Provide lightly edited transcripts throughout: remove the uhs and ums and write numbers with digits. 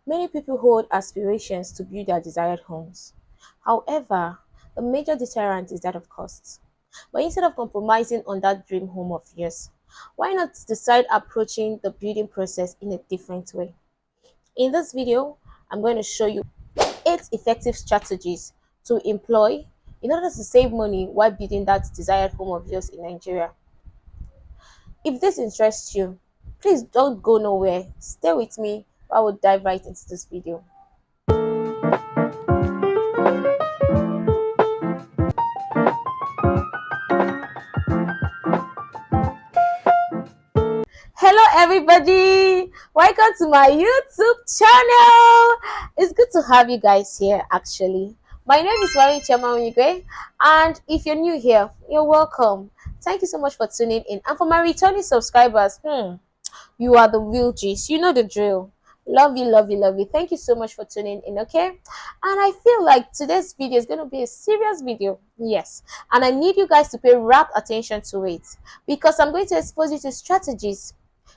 Many people hold aspirations to build their desired homes. However, the major deterrent is that of cost. But instead of compromising on that dream home of yours, why not decide approaching the building process in a different way? In this video, I'm going to show you 8 effective strategies to employ in order to save money while building that desired home of yours in Nigeria. If this interests you, please don't go nowhere. Stay with me. I will dive right into this video. Hello everybody, welcome to my YouTube channel. It's good to have you guys here. Actually, my name is Mari Chema, and if you're new here, you're welcome. Thank you so much for tuning in, and for my returning subscribers, you are the real G's. You know the drill. Love you, love you, love you. Thank you so much for tuning in, okay? And I feel like today's video is going to be a serious video. Yes. And I need you guys to pay rapt attention to it, because I'm going to expose you to strategies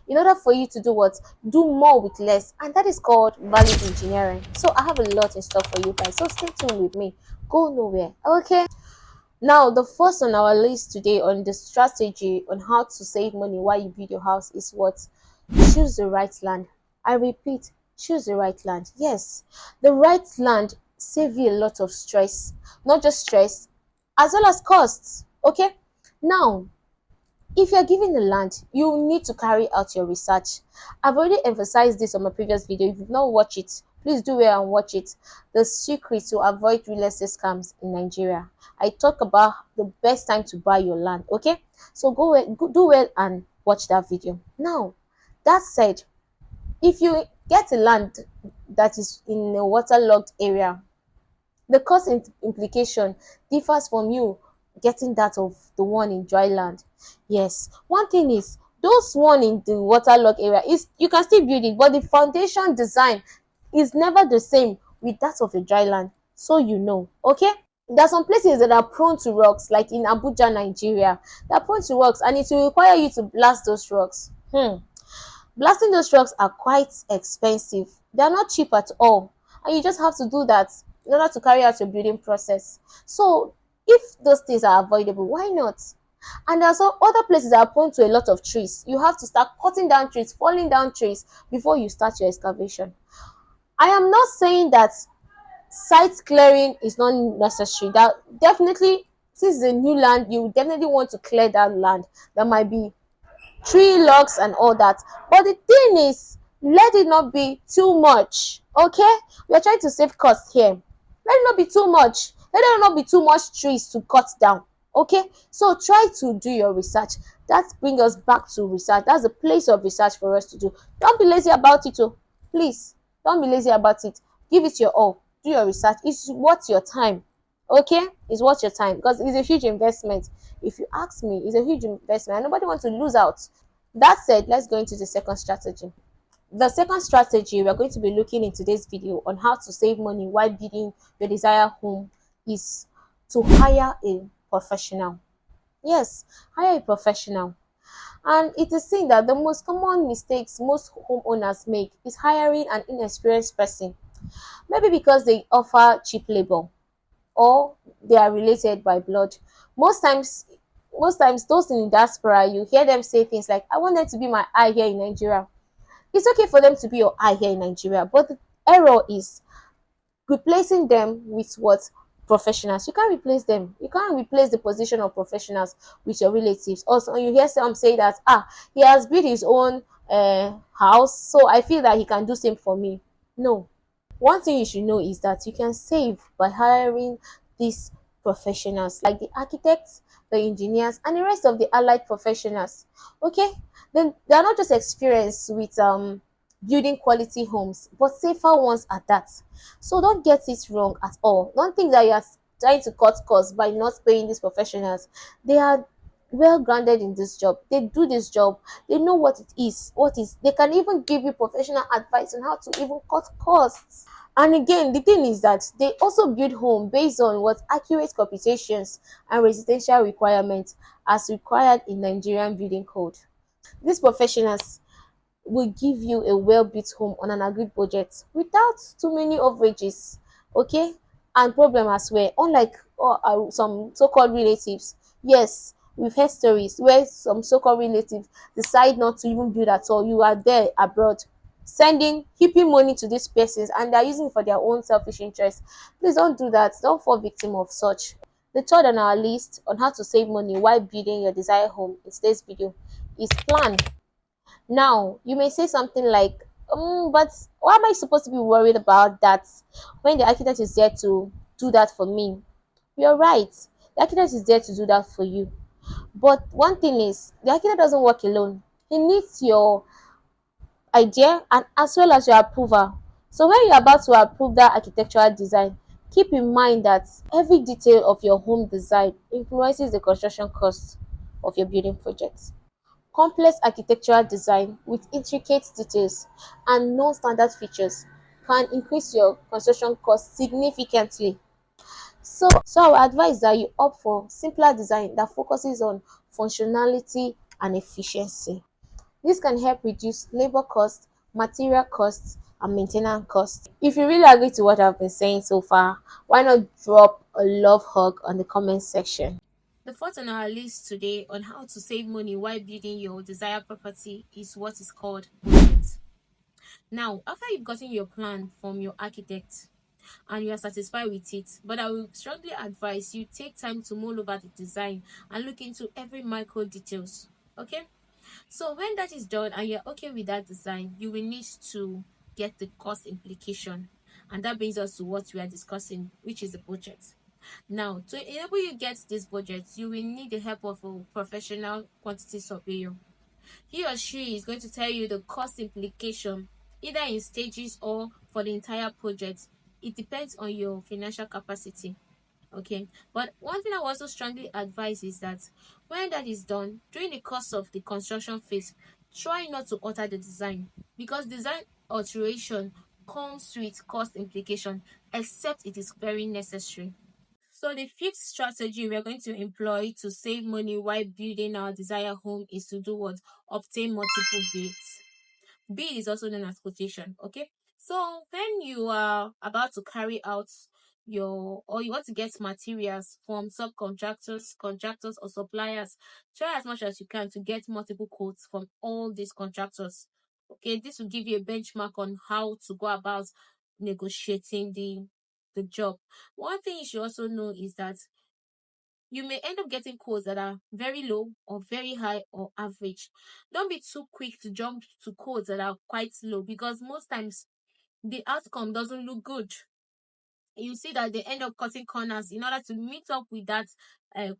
in order for you to do what? Do more with less. And that is called value engineering. So I have a lot in store for you guys. So stay tuned with me. Go nowhere, okay? Now, the first on our list today on the strategy on how to save money while you build your house is what? Choose the right land. I repeat, choose the right land. Yes, the right land save you a lot of stress. Not just stress, as well as costs. Okay? Now, if you're given the land, you need to carry out your research. I've already emphasized this on my previous video. If you've not watched it, please do well and watch it. The secret to avoid real estate scams in Nigeria. I talk about the best time to buy your land. Okay, so do well and watch that video. Now, that said, if you get a land that is in a waterlogged area, the cost implication differs from you getting that of the one in dry land. Yes, one thing is those one in the waterlogged area is you can still build it, but the foundation design is never the same with that of a dry land. So you know, okay? There are some places that are prone to rocks, like in Abuja, Nigeria. They are prone to rocks, and it will require you to blast those rocks. Blasting those rocks are quite expensive. They are not cheap at all, and you just have to do that in order to carry out your building process. So if those things are avoidable, why not? And there are some other places that are prone to a lot of trees. You have to start cutting down trees, falling down trees before you start your excavation. I am not saying that site clearing is not necessary. That definitely, since it's a new land, you definitely want to clear that land. There might be tree logs and all that, but the thing is, let it not be too much. Okay, we are trying to save costs here. Let it not be too much. Let there not be too much trees to cut down. Okay, so try to do your research. That brings us back to research. That's a place of research for us to do. Don't be lazy about it. Oh, please, don't be lazy about it. Give it your all. Do your research. It's worth your time. Okay, it's worth your time, because it's a huge investment. If you ask me, it's a huge investment and nobody wants to lose out. That said, let's go into the second strategy. The second strategy we're going to be looking in today's video on how to save money while building your desired home is to hire a professional. Yes, hire a professional. And it is seen that the most common mistakes most homeowners make is hiring an inexperienced person. Maybe because they offer cheap labor, or they are related by blood. Most times, most times those in diaspora, you hear them say things like, I want them to be my eye here in Nigeria. It's okay for them to be your eye here in Nigeria, but the error is replacing them with what? Professionals. You can't replace them. You can't replace the position of professionals with your relatives. Also, you hear some say that he has built his own house, so I feel that he can do same for me. No. One thing you should know is that you can save by hiring these professionals, like the architects, the engineers, and the rest of the allied professionals. Okay, then they are not just experienced with building quality homes, but safer ones at that. So don't get it wrong at all. Don't think that you are trying to cut costs by not paying these professionals. They are well grounded in this job. They do this job. They know what it is. They can even give you professional advice on how to even cut costs. And again, the thing is that they also build home based on what accurate computations and residential requirements as required in Nigerian building code. These professionals, will give you a well-built home on an agreed budget without too many overages, okay, and problem as well. Unlike some so-called relatives, yes, we've heard stories where some so-called relatives decide not to even build at all. You are there abroad sending heaping money to these persons and they're using it for their own selfish interest. Please don't do that. Don't fall victim of such. The third on our list on how to save money while building your desired home in today's video is plan. Now, you may say something like, but why am I supposed to be worried about that when the architect is there to do that for me? You're right. The architect is there to do that for you. But one thing is, the architect doesn't work alone. He needs your idea and as well as your approval. So when you're about to approve that architectural design, keep in mind that every detail of your home design influences the construction cost of your building project. Complex architectural design with intricate details and non-standard features can increase your construction cost significantly. So I would advise that you opt for simpler design that focuses on functionality and efficiency. This can help reduce labor costs, material costs, and maintenance costs. If you really agree to what I've been saying so far, why not drop a love hug on the comment section? The fourth on our list today on how to save money while building your desired property is what is called budget. Now, after you've gotten your plan from your architect and you are satisfied with it, but I will strongly advise you take time to mull over the design and look into every micro details. Okay? So when that is done and you're okay with that design, you will need to get the cost implication. And that brings us to what we are discussing, which is the budget. Now, to enable you get this budget, you will need the help of a professional quantity surveyor. He or she is going to tell you the cost implication, either in stages or for the entire project. It depends on your financial capacity. Okay, but one thing I will also strongly advise is that when that is done during the course of the construction phase, try not to alter the design because design alteration comes with cost implication except it is very necessary. So the fifth strategy we are going to employ to save money while building our desired home is to do what? Obtain multiple bids. Bid is also known as quotation. Okay. So when you are about to carry out your or you want to get materials from subcontractors, contractors, or suppliers, try as much as you can to get multiple quotes from all these contractors. Okay, this will give you a benchmark on how to go about negotiating the job. One thing you should also know is that you may end up getting quotes that are very low or very high or average. Don't be too quick to jump to quotes that are quite low because most times the outcome doesn't look good. You see that they end up cutting corners in order to meet up with that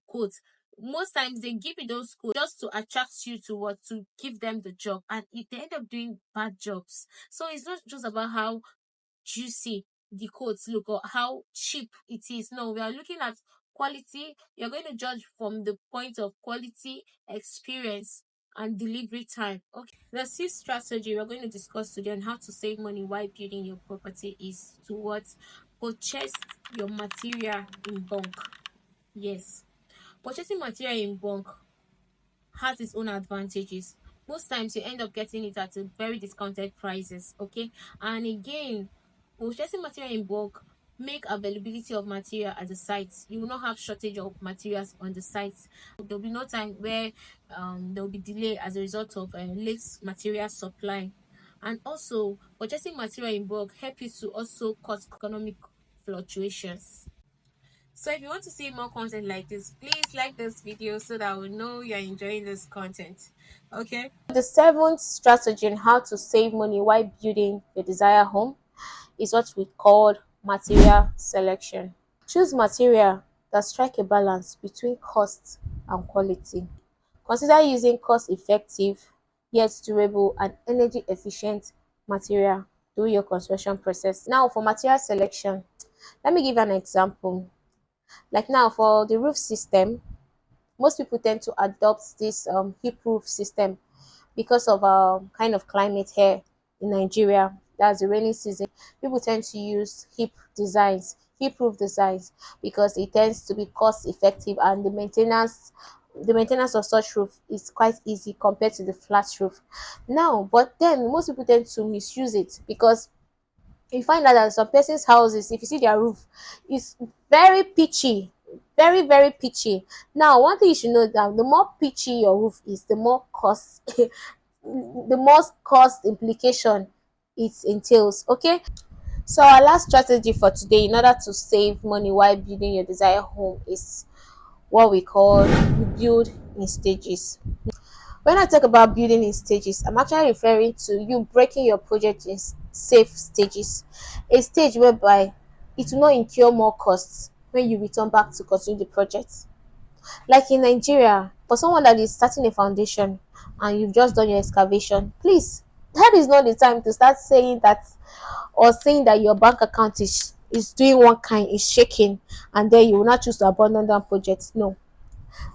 quote. Most times they give you those quotes just to attract you to what to give them the job, and they end up doing bad jobs. So it's not just about how juicy the coats look or how cheap it is. No, we are looking at quality. You're going to judge from the point of quality, experience, and delivery time. Okay. The sixth strategy we're going to discuss today on how to save money while building your property is to what? Purchase your material in bulk. Yes. Purchasing material in bulk has its own advantages. Most times you end up getting it at a very discounted prices, okay? And again, purchasing material in bulk make availability of material at the sites. You will not have shortage of materials on the sites. There'll be no time where there will be delay as a result of late material supply. And also, purchasing material in bulk help you to also cut economic fluctuations. So if you want to see more content like this, please like this video so that we know you're enjoying this content. Okay. The seventh strategy on how to save money while building the desired home is what we call material selection. Choose material that strike a balance between cost and quality. Consider using cost-effective yet durable and energy efficient material during your construction process. Now for material selection, let me give an example. Like now for the roof system, most people tend to adopt this hip roof system because of kind of climate here in Nigeria. That's the rainy season. People tend to use hip roof designs because it tends to be cost effective and the maintenance the maintenance of such roof is quite easy compared to the flat roof now. But then most people tend to misuse it, because you find out that some person's houses, if you see their roof, is very pitchy, very very pitchy. Now one thing you should know, that the more pitchy your roof is, the more cost the most cost implication it entails. Okay, so our last strategy for today in order to save money while building your desired home is what we call you build in stages. When I talk about building in stages, I'm actually referring to you breaking your project in safe stages. A stage whereby it will not incur more costs when you return back to continue the project. Like in Nigeria, for someone that is starting a foundation and you've just done your excavation, please, that is not the time to start saying that, or saying that your bank account is doing one kind, is shaking, and then you will not choose to abandon that project. No,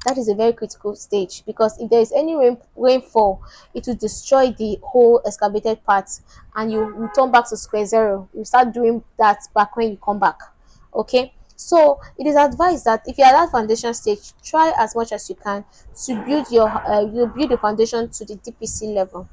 that is a very critical stage, because if there is any rainfall, it will destroy the whole excavated part, and you return back to square zero. You start doing that back when you come back. Okay, so it is advised that if you're at that foundation stage, try as much as you can to build you build the foundation to the DPC level.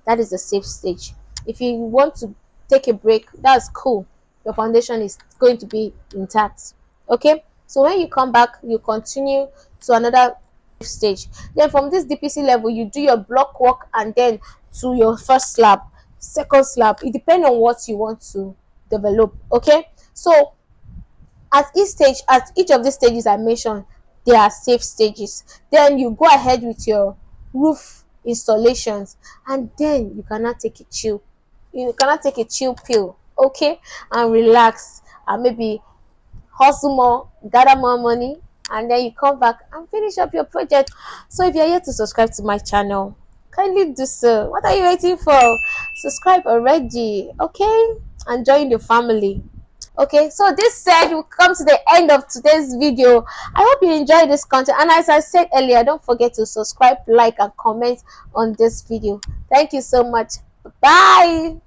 That is the safe stage. If you want to take a break, that's cool. Your foundation is going to be intact. Okay, so when you come back, you continue to another stage. Then from this DPC level, you do your block work, and then to your first slab, second slab. It depends on what you want to develop. Okay, so at each of these stages I mentioned, there are safe stages. Then you go ahead with your roof installations, and then you cannot take a chill pill, okay, and relax, and maybe hustle more, gather more money, and then you come back and finish up your project. So if you're here to subscribe to my channel, kindly do so. What are you waiting for? Subscribe already, okay, and join the family. Okay, so this said, we'll come to the end of today's video. I hope you enjoyed this content, and as I said earlier, don't forget to subscribe, like, and comment on this video. Thank you so much. Bye.